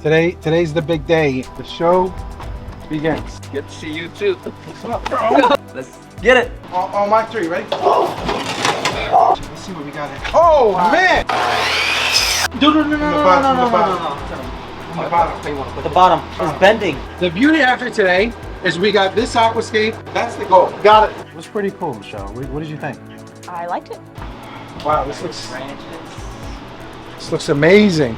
Today's the big day. The show begins. Good to see you too. What's up, bro? Let's get it. On my three, ready? Let's see what we got here. Oh man! No. The bottom is bending. The beauty after today is we got this aquascape. That's the goal. Got it. It was pretty cool, Michelle. What did you think? I liked it. Wow, this looks amazing.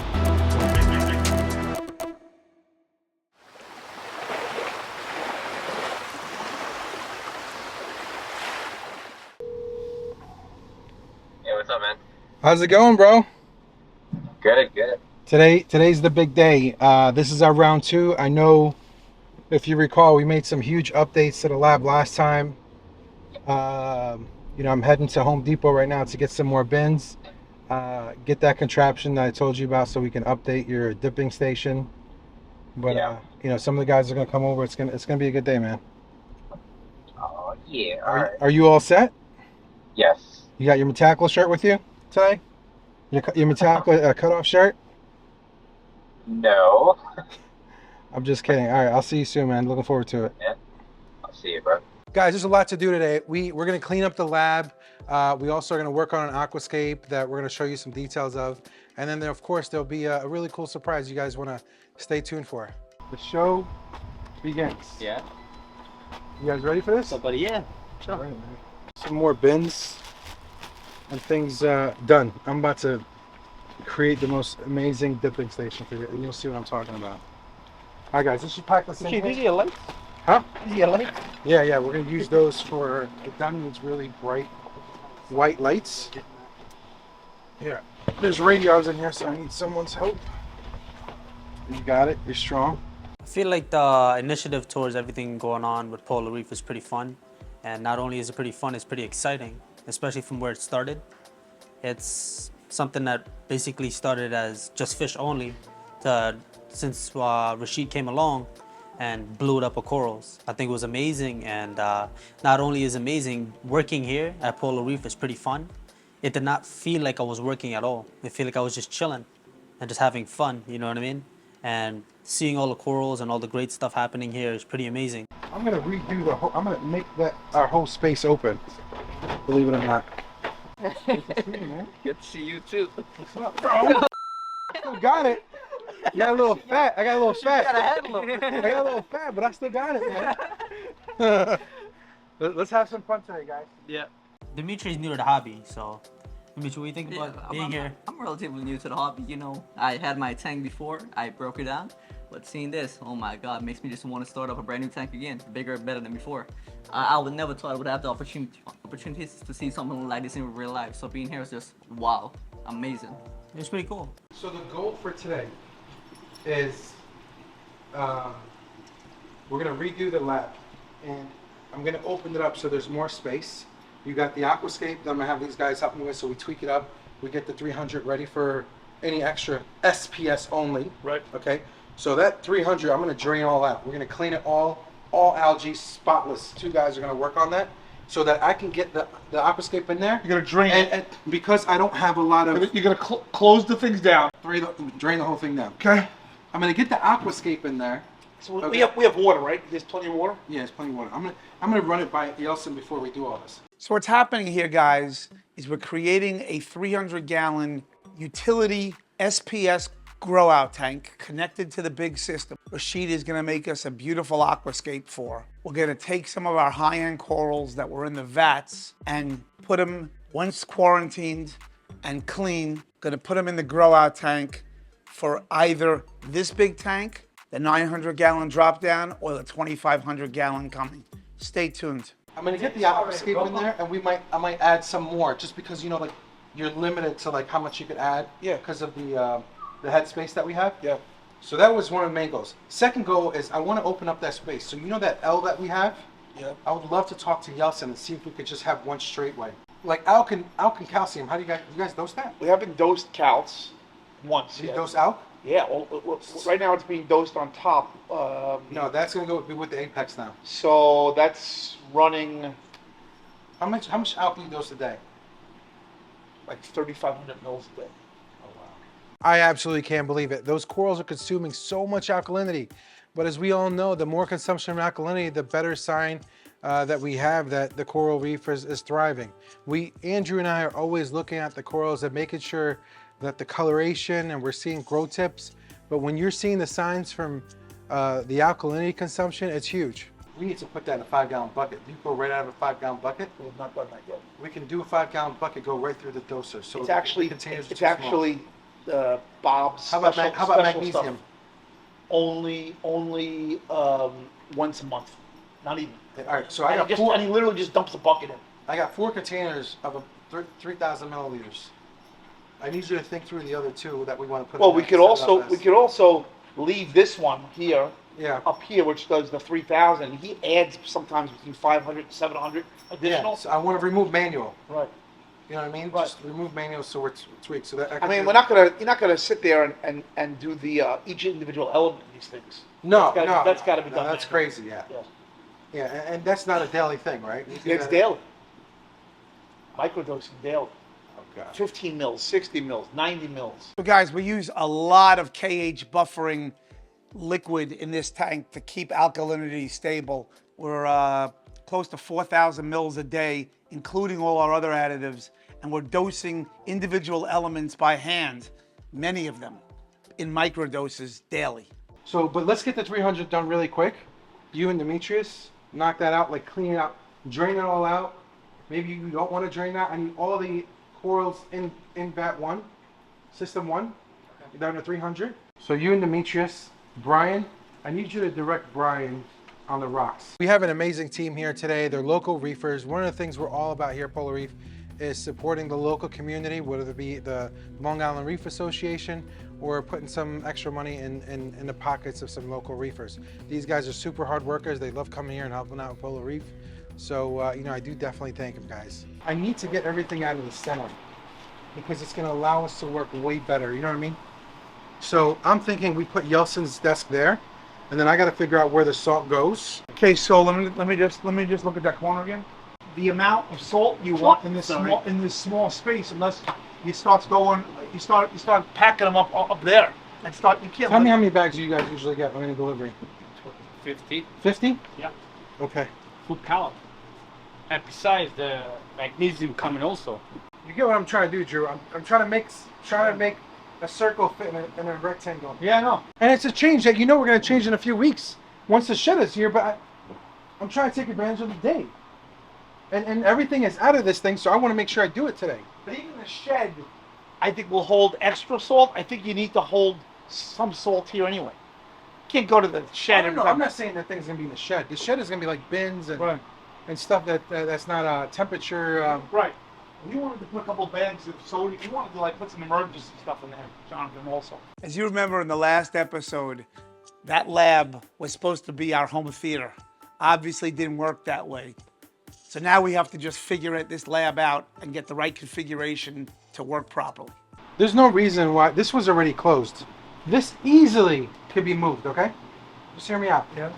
Hey, what's up, man? How's it going, bro? Good. Today's the big day. This is our round 2. I know, if you recall, we made some huge updates to the lab last time. You know, I'm heading to Home Depot right now to get some more bins. Get that contraption that I told you about so we can update your dipping station. But yeah. you know, some of the guys are gonna come over. It's gonna be a good day, man. Oh yeah. All right. Are you all set? Yes. You got your Metackle shirt with you today? Your Metackle cutoff shirt? No. I'm just kidding. All right, I'll see you soon, man. Looking forward to it. Yeah. I'll see you, bro. Guys, there's a lot to do today. We're going to clean up the lab. We also are going to work on an aquascape that we're going to show you some details of. And then, of course, there'll be a really cool surprise you guys want to stay tuned for. The show begins. Yeah. You guys ready for this? Somebody, yeah. Sure. Right, some more bins and things done. I'm about to create the most amazing dipping station for you, and you'll see what I'm talking about. All right, guys, let's just pack this in. These are your lights? Huh? These are your lights? Yeah, we're gonna use those for the done needs really bright white lights. Here, there's radios in here, so I need someone's help. You got it. You're strong. I feel like the initiative towards everything going on with Polo Reef is pretty fun. And not only is it pretty fun, it's pretty exciting, especially from where it started. It's something that basically started as just fish only since Rachid came along and blew it up with corals. I think it was amazing, and not only is amazing, working here at Polo Reef is pretty fun. It did not feel like I was working at all. It felt like I was just chilling and just having fun, you know what I mean? And seeing all the corals and all the great stuff happening here is pretty amazing. I'm gonna redo the whole. I'm gonna make our whole space open. Believe it or not. Good to see you, man. Good to see you too. What's up, bro? Still got it. You got a little fat. I got a little fat. I got a little fat, but I still got it, man. Let's have some fun today, guys. Yeah. Dimitri's new to the hobby, so Dimitri, what do you think about being here? I'm relatively new to the hobby, you know. I had my tank before, I broke it down, but seeing this, oh my god, makes me just want to start up a brand new tank again, bigger, better than before. I would never thought I would have the opportunities to see something like this in real life, so being here is just wow, amazing. It's pretty cool. So the goal for today is we're gonna redo the lab, and I'm gonna open it up so there's more space. You got the aquascape that I'm gonna have these guys help me with, so we tweak it up. We get the 300 ready for any extra SPS only. Right. Okay. So that 300, I'm gonna drain all out. We're gonna clean it all algae, spotless. 2 guys are gonna work on that, so that I can get the aquascape in there. You're gonna drain it. And because I don't have a lot of, You're gonna close the things down. drain the whole thing down. Okay. I'm gonna get the aquascape in there. So Okay. we have water, right? There's plenty of water. Yeah, there's plenty of water. I'm gonna run it by Yeltsin before we do all this. So what's happening here, guys, is we're creating a 300-gallon utility SPS grow-out tank connected to the big system. Rachid is gonna make us a beautiful aquascape for. We're gonna take some of our high-end corals that were in the vats and put them, once quarantined and clean, gonna put them in the grow-out tank for either this big tank, the 900-gallon drop down, or the 2,500-gallon coming. Stay tuned. I'm gonna get the aquascape in there, and I might add some more, just because, you know, like, you're limited to like how much you could add. Yeah. Because of the headspace that we have. Yeah. So that was one of the main goals. Second goal is I want to open up that space. So you know that L that we have? Yeah. I would love to talk to Yeltsin and see if we could just have one straight way. Like alk and calcium. How do you guys dose that? We haven't dosed calcs once Do you yet. dose alk? Yeah, well, right now it's being dosed on top. No, that's gonna be with the Apex now. So that's running How much alk do you dose a day? like 3,500 mils a day. Oh wow. I absolutely can't believe it. Those corals are consuming so much alkalinity. But as we all know, the more consumption of alkalinity, the better sign that we have that the coral reef is thriving. Andrew and I are always looking at the corals and making sure that the coloration and we're seeing grow tips. But when you're seeing the signs from the alkalinity consumption, it's huge. We need to put that in a 5-gallon bucket. You go right out of a 5-gallon bucket. We've not done that yet. We can do a 5-gallon bucket, go right through the doser. So It's actually, the containers are it's too small. actually Bob's How about special magnesium? stuff. Only once a month, not even. All right, so I And got he, just, four. and he literally just dumps the bucket in. I got 4 containers of 3,000 milliliters. I need you to think through the other 2 that we want to put. Well, in we there could to set it also up we as- could also leave this one here, Yeah. up here, which does the 3,000. He adds sometimes between 500 and 700 Yeah. additional. So I want to remove manual. Right. You know what I mean? Right. Just remove manual so we're tweaked. So that I mean, you're not gonna sit there and do the each individual element of these things. No, That's gotta be no, done. that's crazy. Yeah. Yes. Yeah, and that's not a daily thing, right? We do It's that- daily. Microdosing daily. Oh, God. 15 mils, 60 mils, 90 mils. So guys, we use a lot of KH buffering liquid in this tank to keep alkalinity stable. We're close to 4,000 mils a day, including all our other additives, and we're dosing individual elements by hand, many of them, in microdoses daily. So, but let's get the 300 done really quick. You and Demetrius, knock that out, like clean it out, drain it all out. Maybe you don't want to drain that. I need all the corals in vat 1, system 1, down to 300. So you and Demetrius, Brian, I need you to direct Brian on the rocks. We have an amazing team here today. They're local reefers. One of the things we're all about here at Polo Reef is supporting the local community, whether it be the Long Island Reef Association or putting some extra money in the pockets of some local reefers. These guys are super hard workers. They love coming here and helping out with Polo Reef. So, you know, I do definitely thank them, guys. I need to get everything out of the center because it's going to allow us to work way better. You know what I mean? So I'm thinking we put Yelson's desk there, and then I got to figure out where the salt goes. Okay, so let me just look at that corner again. The amount of salt you want in this small space, unless you start packing them up there and start. You can't. Tell me how many bags you guys usually get on any delivery. 50. 50? Yeah. Okay. Full pallet. And besides the magnesium coming also. You get what I'm trying to do, Drew. I'm trying to make a circle fit in a rectangle. Yeah, I know. And it's a change that you know we're going to change in a few weeks once the shed is here. But I'm trying to take advantage of the day. And everything is out of this thing, so I want to make sure I do it today. But even the shed, I think will hold extra salt. I think you need to hold some salt here anyway. You can't go to the shed every time. I'm not saying that thing's going to be in the shed. The shed is going to be like bins and stuff that's not temperature. Right. You wanted to put a couple bags of soda. You wanted to like put some emergency stuff in there, Jonathan, also. As you remember in the last episode, that lab was supposed to be our home theater. Obviously didn't work that way. So now we have to just figure this lab out and get the right configuration to work properly. There's no reason why this was already closed. This easily could be moved, okay? Just hear me out. Yeah.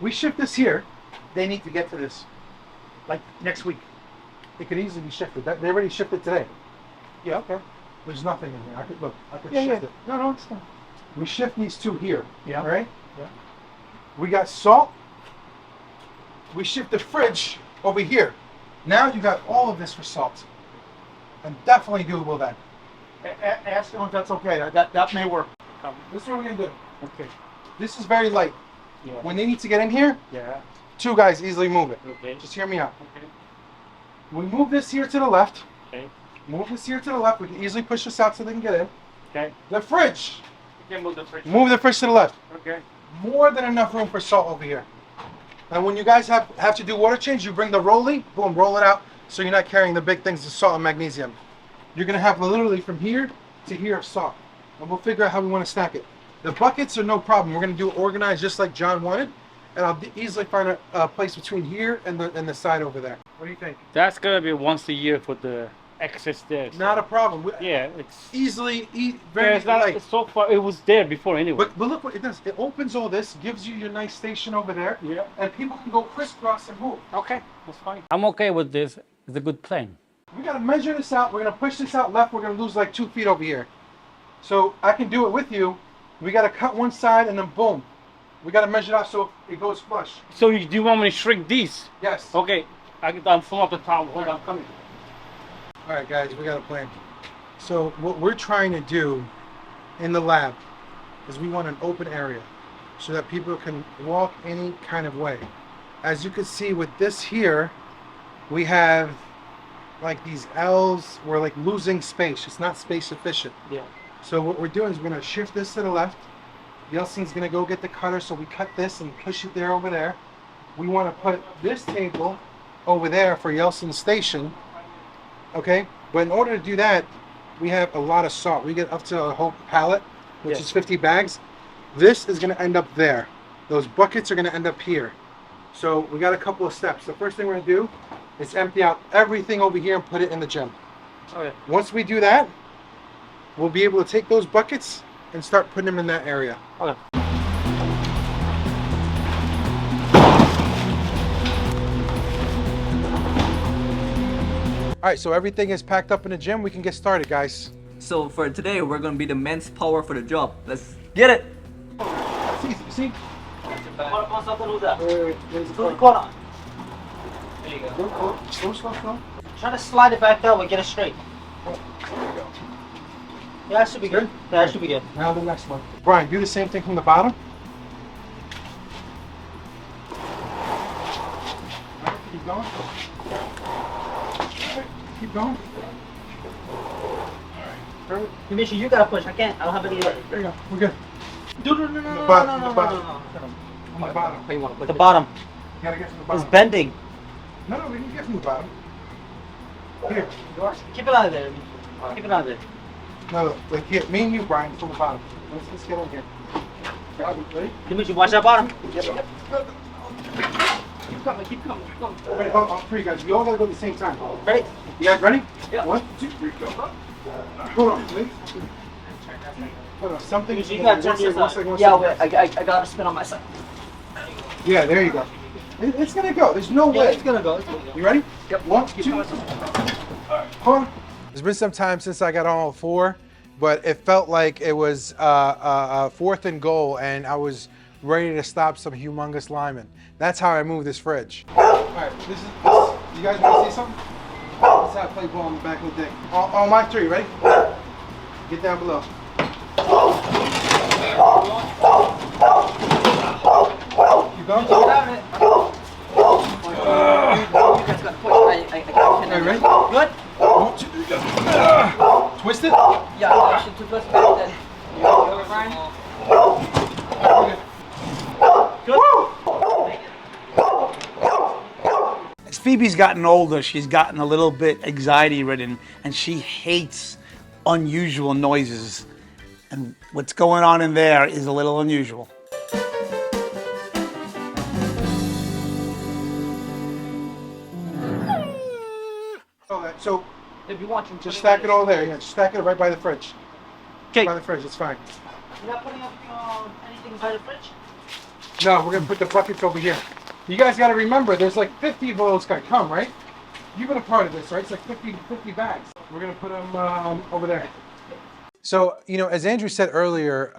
We shift this here. They need to get to this, like next week. It could easily be shifted. They already shifted today. Yeah, okay. There's nothing in here. I could shift it. No, it's not. We shift these 2 here. Yeah. All right? Yeah. We got salt. We shift the fridge over here. Now you got all of this for salt. And definitely doable then. Ask them if that's okay. That may work. This is what we're gonna do. Okay. This is very light. Yeah. When they need to get in here, Yeah. 2 guys easily move it. Okay. Just hear me out. Okay. We move this here to the left. Okay. Move this here to the left. We can easily push this out so they can get in. Okay. The fridge. You can move the fridge. Move the fridge to the left. Okay. More than enough room for salt over here. And when you guys have to do water change, you bring the rollie, boom, roll it out so you're not carrying the big things of salt and magnesium. You're gonna have literally from here to here of salt. And we'll figure out how we want to stack it. The buckets are no problem. We're gonna do it organized just like John wanted. And I'll easily find a place between here and the side over there. What do you think? That's gonna be once a year for the excess there. Not a problem. Yeah, it's Easily, yeah, very it's not light. so far. It was there before anyway. But look what it does. It opens all this, gives you your nice station over there, Yeah. and people can go crisscross and move. Okay, that's fine. I'm okay with this. It's a good plan. We gotta measure this out. We're gonna push this out left. We're gonna lose like 2 feet over here. So I can do it with you. We got to cut one side and then boom. We got to measure it out so it goes flush. So you, do you want me to shrink these? Yes. Okay, I'm filling up the towel. Hold on, I'm coming. All right, guys, we got a plan. So what we're trying to do in the lab is we want an open area so that people can walk any kind of way. As you can see with this here, we have like these L's. We're like losing space. It's not space efficient. Yeah. So what we're doing is we're gonna shift this to the left. Yelson's gonna go get the cutter, so we cut this and push it there over there. We want to put this table over there for Yelson's station. Okay, but in order to do that, we have a lot of salt. We get up to a whole pallet, which is 50 bags. This is gonna end up there. Those buckets are gonna end up here. So we got a couple of steps. The first thing we're gonna do is empty out everything over here and put it in the gym. Okay. Once we do that, we'll be able to take those buckets and start putting them in that area. Okay. All right, so everything is packed up in the gym. We can get started, guys. So for today, we're gonna be the men's power for the job. Let's get it. That's easy. You see? There you go. Go. Slow. Try to slide it back that way, get it straight. There you go. Yeah, that should be good. Yeah, that should be good. Now the next one. Brian, do the same thing from the bottom. All right, keep going. All right, keep going. All right, Commission, you gotta push. I can't. I don't have any. there you go. We're good. No. The bottom. On the bottom. Where you want to put the bottom? You gotta get from the It's bottom. bending. No, we can get from the bottom. Here. Keep it out of there. Keep it out of there. No, like here. Me and you, Brian, from the bottom. Let's get in here. Ready? Commission, watch that bottom. Yep. Keep coming. Ready? Oh, three guys. We all gotta go at the same time. Ready? You guys ready? Yeah. 1, 2, 3, go. Hold on, please. Hold on. Something. You gotta turn yours one on. second. Yeah, wait. I gotta spin on my side. Yeah, there you go. It's gonna go. There's no Yeah, way. it's gonna go. It's gonna go. You ready? Yep. 1, Keep 2. going. Hold on. It's been some time since I got on all four, but it felt like it was 4th and goal, and I was ready to stop some humongous linemen. That's how I moved this fridge. All right, this. You guys want to see something? This is how I play ball in the back of the day. On my three, ready? Get down below. Keep going. Keep it out of it. You guys gotta push. I can't. All right, ready? Good? 1, 2, 3, go. Twist it. Yeah, I should twist it back then. You go, Brian. All right, Good. As Phoebe's gotten older, she's gotten a little bit anxiety ridden and she hates unusual noises. And what's going on in there is a little unusual. okay. So If you want, you just stack it all there. Yeah, just stack it right by the fridge. Okay. By the fridge, it's fine. You're not putting up anything by the fridge? No, we're gonna put the buckets over here. You guys gotta remember, there's like 50 of those gonna come, right? You've been a part of this, right? It's like 50 bags. We're gonna put them over there. So, as Andrew said earlier,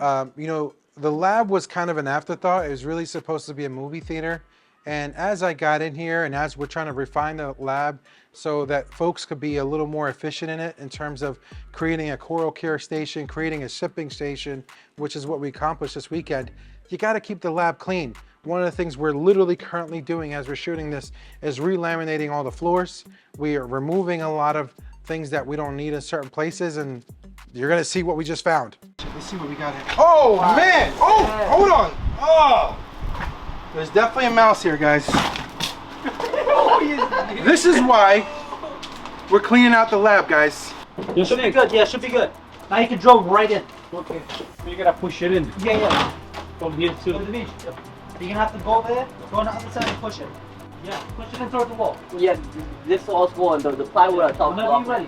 the lab was kind of an afterthought. It was really supposed to be a movie theater. And as I got in here and as we're trying to refine the lab so that folks could be a little more efficient in it in terms of creating a coral care station, creating a shipping station, which is what we accomplished this weekend, you got to keep the lab clean. One of the things we're literally currently doing as we're shooting this is relaminating all the floors. We are removing a lot of things that we don't need in certain places, and you're gonna see what we just found. Let's see what we got here. Oh man! Oh, hold on! Oh! There's definitely a mouse here, guys. This is why we're cleaning out the lab, guys. It should be good. Yeah, it should be good. Now you can drill right in. Okay. You gotta push it in Yeah. from here To the too. beach. You're gonna have to go there, go on the other side and push it. Yeah, push it in towards the wall. Yeah, this all's going. The plywood on top. Whenever you're ready.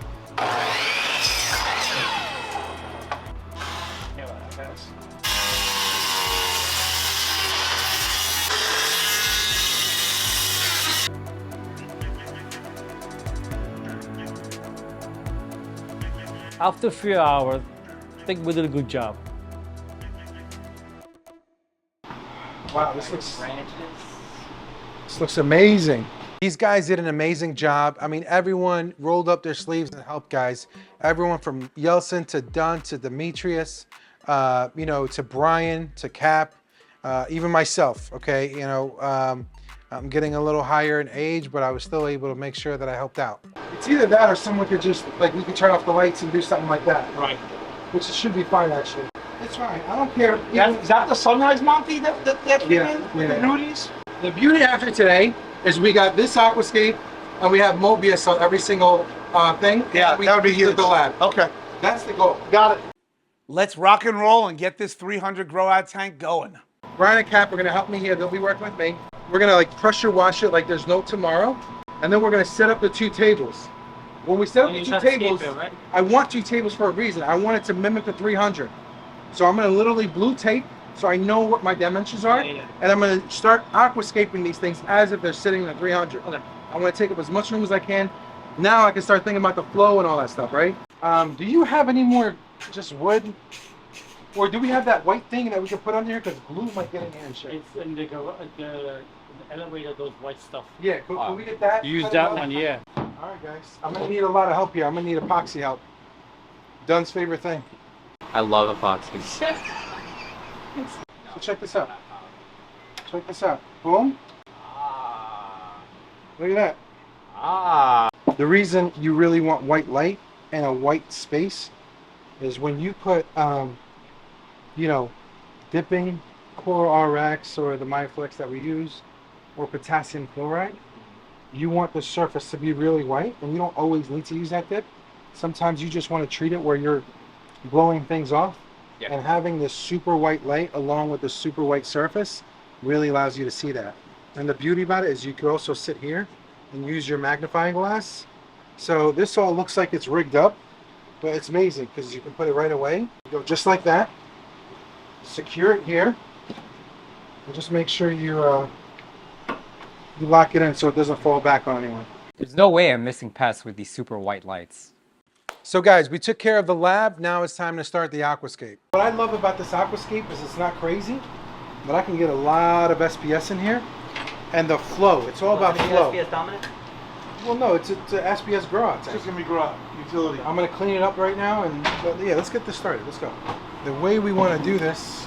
After 3 hours, think we did a good job. Wow, this looks amazing. These guys did an amazing job. I mean, everyone rolled up their sleeves and helped, guys. Everyone from Yeltsin to Dunn to Demetrius, you know, to Brian, to Cap, even myself, okay? You know, I'm getting a little higher in age, but I was still able to make sure that I helped out. It's either that or someone could just, like, we could turn off the lights and do something like that. Right. Which should be fine, actually. It's fine. I don't care. Is that the sunrise Monty that Yeah, with the beauties? The beauty after today is we got this aquascape and we have Mobius on every single thing. Yeah, that would be huge. The lab. Okay. That's the goal. Got it. Let's rock and roll and get this 300 grow out tank going. Brian and Cap are gonna help me here. They'll be working with me. We're gonna like pressure wash it like there's no tomorrow. And then we're gonna set up the 2 tables. When we set up the 2 tables, right? I want 2 tables for a reason. I want it to mimic the 300. So I'm gonna literally blue tape so I know what my dimensions are. Yeah. And I'm gonna start aquascaping these things as if they're sitting in the 300. Okay. I wanna take up as much room as I can. Now I can start thinking about the flow and all that stuff, right? Do you have any more just wood? Or do we have that white thing that we can put under here? Because glue might get in here and shit. It's in the elevator, those white stuff. Yeah, can we get that? Use Cut it that out? one, yeah. All right, guys. I'm gonna need a lot of help here. I'm gonna need epoxy help. Dunn's favorite thing. I love epoxy. So check this out. Check this out. Boom. Look at that. Ah. The reason you really want white light and a white space is when you put, you know, dipping Coral RX or the Myflex that we use, or potassium chloride, you want the surface to be really white, and you don't always need to use that dip. Sometimes you just want to treat it where you're blowing things off. Yeah. And having this super white light along with the super white surface really allows you to see that. And the beauty about it is you could also sit here and use your magnifying glass. So this all looks like it's rigged up, but it's amazing because you can put it right away. You go just like that, secure it here, and just make sure you lock it in so it doesn't fall back on anyone. There's no way I'm missing pests with these super white lights. So guys, we took care of the lab. Now it's time to start the aquascape. What I love about this aquascape is it's not crazy, but I can get a lot of SPS in here. And the flow, it's all about flow. SPS dominant? Well, no, it's a SPS grow out It's tank. just gonna be grow out utility. I'm gonna clean it up right now, and yeah, let's get this started. Let's go. The way we want to do this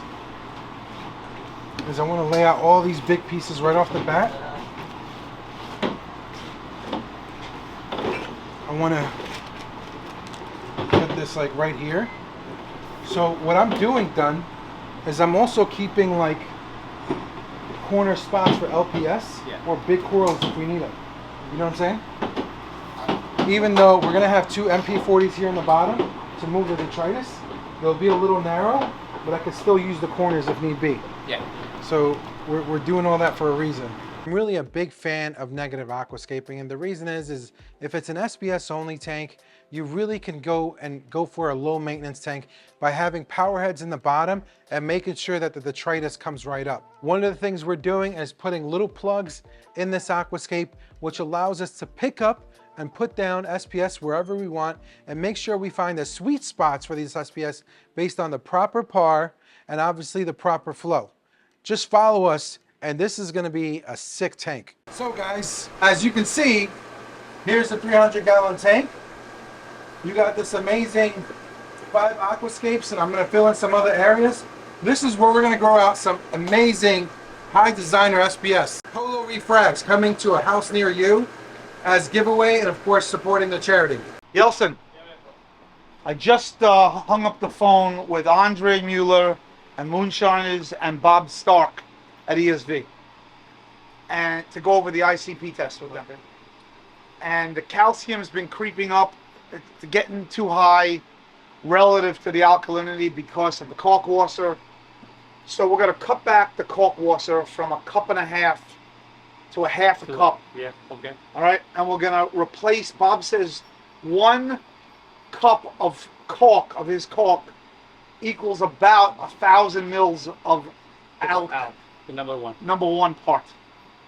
is I want to lay out all these big pieces right off the bat. I want to put this like right here. So what I'm doing, Dunn, is I'm also keeping like corner spots for LPS or big corals if we need them. You know what I'm saying? Even though we're gonna have 2 MP40s here in the bottom to move the detritus, they'll be a little narrow, but I can still use the corners if need be. Yeah. So we're doing all that for a reason. I'm really a big fan of negative aquascaping, and the reason is if it's an SPS only tank, you really can go for a low maintenance tank by having power heads in the bottom and making sure that the detritus comes right up. One of the things we're doing is putting little plugs in this aquascape, which allows us to pick up and put down SPS wherever we want and make sure we find the sweet spots for these SPS based on the proper PAR and obviously the proper flow. Just follow us, and this is gonna be a sick tank. So guys, as you can see, here's the 300-gallon tank. You got this amazing 5 aquascapes, and I'm gonna fill in some other areas. This is where we're gonna grow out some amazing high designer SPS. Polo Reef frags coming to a house near you as giveaway, and of course supporting the charity. Yeltsin, I just hung up the phone with Andre Mueller and Moonshiners and Bob Stark at ESV, and to go over the ICP test with them. And the calcium's been creeping up. It's getting too high relative to the alkalinity because of the caulk washer. So we're going to cut back the caulk washer from 1.5 cups to 1/2 cup. Yeah, okay. All right, and we're going to replace, Bob says 1 cup of caulk, of his caulk, equals about 1,000 mils of alk, The number one. number 1 part.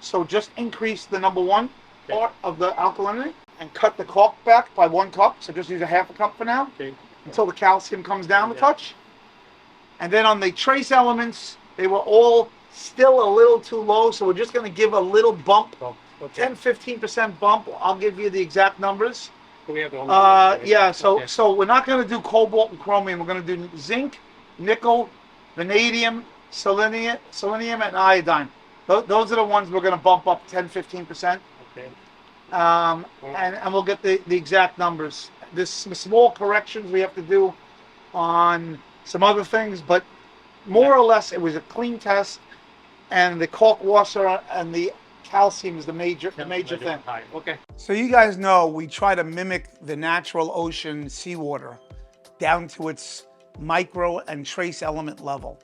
So just increase the number 1 part of the alkalinity and cut the caulk back by 1 cup. So just use 1/2 cup for now. Okay. until the calcium comes down a touch. And then on the trace elements, they were all still a little too low, so we're just going to give a little bump, 10-15% bump. I'll give you the exact numbers. We have the Yeah, so we're not going to do cobalt and chromium. We're going to do zinc, nickel, vanadium, selenium, and iodine. Those are the ones we're going to bump up 10-15%. Okay. And we'll get the exact numbers. There's some small corrections we have to do on some other things, but more or less it was a clean test, and the caulk washer and the calcium is the major thing. Okay. So you guys know we try to mimic the natural ocean seawater down to its micro and trace element level.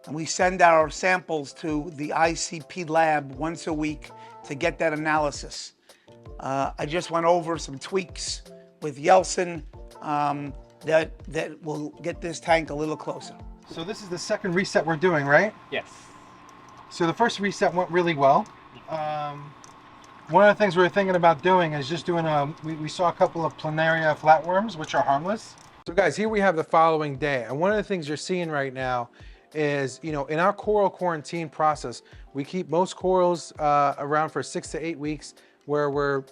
And we send our samples to the ICP lab once a week to get that analysis. I just went over some tweaks with Yeltsin that will get this tank a little closer. So this is the second reset we're doing, right? Yes. So the first reset went really well. One of the things we were thinking about doing is just doing we saw a couple of planaria flatworms, which are harmless. So guys, here we have the following day. And one of the things you're seeing right now is, in our coral quarantine process, we keep most corals around for 6 to 8 weeks, where we're,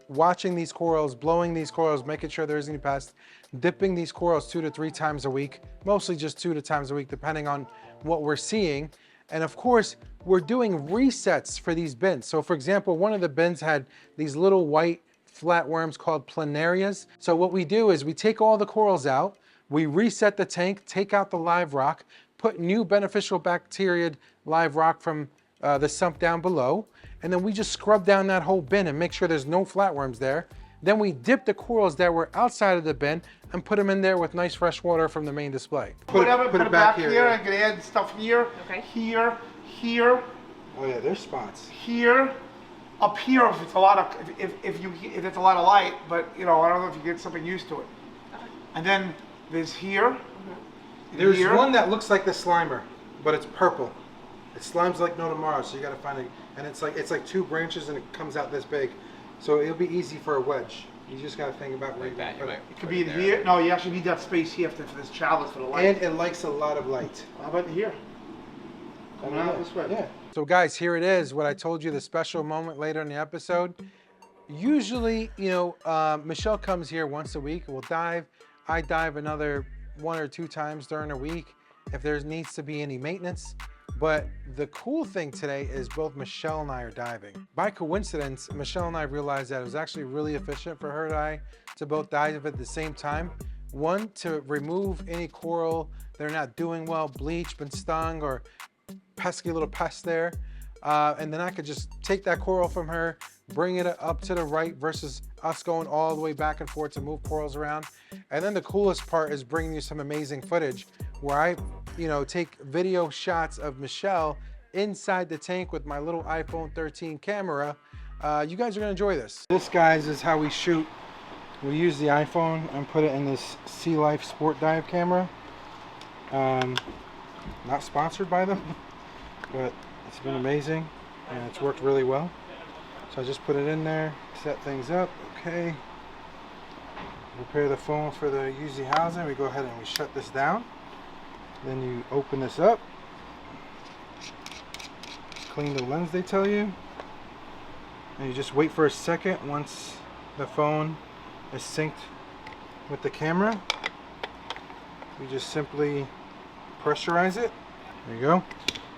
watching these corals, blowing these corals, making sure there isn't any pests, dipping these corals 2 to 3 times a week, mostly just 2 times a week, depending on what we're seeing. And of course, we're doing resets for these bins. So for example, one of the bins had these little white flatworms called planarias. So what we do is we take all the corals out, we reset the tank, take out the live rock, put new beneficial bacteria live rock from the sump down below, and then we just scrub down that whole bin and make sure there's no flatworms there. Then we dip the corals that were outside of the bin and put them in there with nice fresh water from the main display. Put it back here. I can add stuff here, here. Oh yeah, there's spots. Here, up here if it's a lot of if it's a lot of light, but I don't know if you get something used to it. And then there's here. There's one that looks like the Slimer, but it's purple. It slimes like no tomorrow, so you gotta find it. And it's like 2 branches and it comes out this big. So it'll be easy for a wedge. You just gotta think about where you put it. It could be here. No, you actually need that space here for this chalice for the light. And it likes a lot of light. How about here? Coming out this way. Yeah. So guys, here it is. What I told you, the special moment later in the episode. Usually, Michelle comes here once a week. We'll dive. I dive another 1 or 2 times during a week if there needs to be any maintenance. But the cool thing today is both Michelle and I are diving. By coincidence, Michelle and I realized that it was actually really efficient for her and I to both dive at the same time. One, to remove any coral that are not doing well, bleached, been stung, or pesky little pests there. And then I could just take that coral from her, bring it up to the right versus us going all the way back and forth to move corals around. And then the coolest part is bringing you some amazing footage where I, take video shots of Michelle inside the tank with my little iPhone 13 camera. You guys are gonna enjoy this. This, guys, is how we shoot. We use the iPhone and put it in this Sea Life Sport Dive camera. Not sponsored by them, but it's been amazing and it's worked really well. So I just put it in there, set things up, okay. Prepare the phone for the UZ housing. We go ahead and we shut this down. Then you open this up. Clean the lens, they tell you. And you just wait for a second once the phone is synced with the camera. You just simply pressurize it. There you go.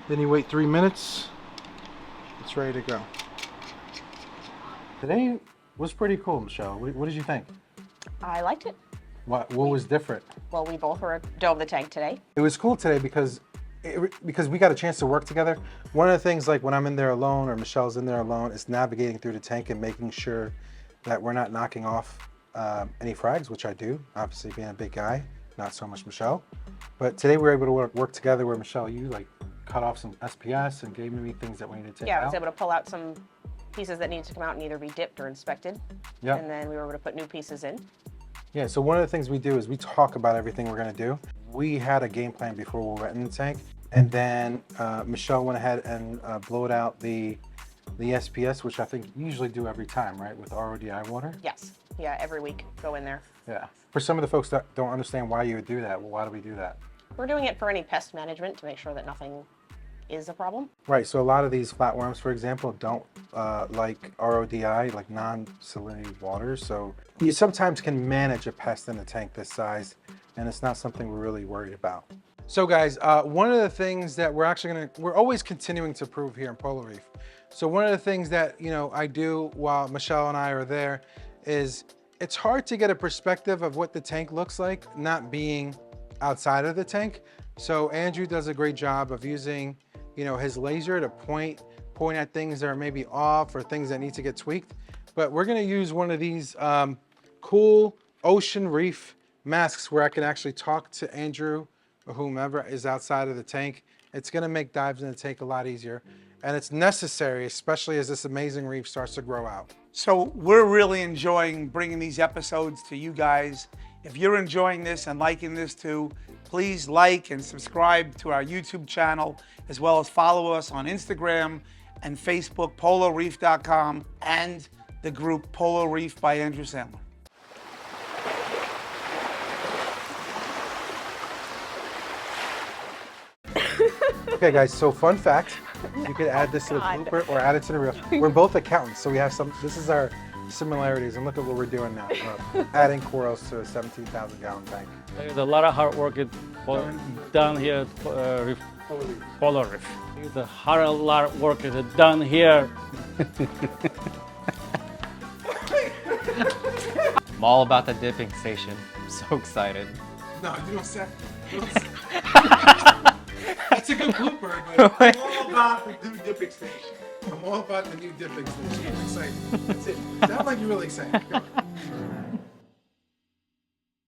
Then you wait 3 minutes. It's ready to go. Today was pretty cool, Michelle. What did you think? I liked it. What was different? Well, we both dove the tank today. It was cool today because we got a chance to work together. One of the things, like when I'm in there alone or Michelle's in there alone, is navigating through the tank and making sure that we're not knocking off any frags, which I do, obviously being a big guy, not so much Michelle. But today we were able to work together where Michelle, you cut off some SPS and gave me things that we needed to take out. Yeah, I was able to pull out some pieces that needed to come out and either be dipped or inspected. Yeah. And then we were able to put new pieces in. Yeah, so one of the things we do is we talk about everything we're gonna do. We had a game plan before we went in the tank, and then Michelle went ahead and blowed out the SPS, which I think you usually do every time, right, with RODI water? Yes. Yeah, every week go in there. Yeah. For some of the folks that don't understand why you would do that, well, why do we do that? We're doing it for any pest management to make sure that nothing is a problem. Right. So a lot of these flatworms, for example, don't like RODI, like non-salinity waters. So you sometimes can manage a pest in a tank this size, and it's not something we're really worried about. So guys, one of the things that we're always continuing to prove here in Polo Reef. So one of the things that, I do while Michelle and I are there is it's hard to get a perspective of what the tank looks like, not being outside of the tank. So Andrew does a great job of using, his laser to point at things that are maybe off or things that need to get tweaked. But we're gonna use one of these cool ocean reef masks where I can actually talk to Andrew or whomever is outside of the tank. It's gonna make dives in the tank a lot easier. And it's necessary, especially as this amazing reef starts to grow out. So we're really enjoying bringing these episodes to you guys. If you're enjoying this and liking this too, please like and subscribe to our YouTube channel, as well as follow us on Instagram and Facebook, poloreef.com, and the group Polo Reef by Andrew Sandler. Okay guys, so fun fact, you could add this to the blooper or add it to the reel. We're both accountants, so we have this is our similarities, and look at what we're doing now. Adding corals to a 17,000 gallon tank. There's a lot of hard work done here at Polo Reef. There's a lot of work is done here. I'm all about the dipping station. I'm so excited. No, you don't say. That's a good blooper, but I'm all about the new dipping station. I'm all about the new dipping station. I'm excited. That's it. Sound like you're really excited. Come on.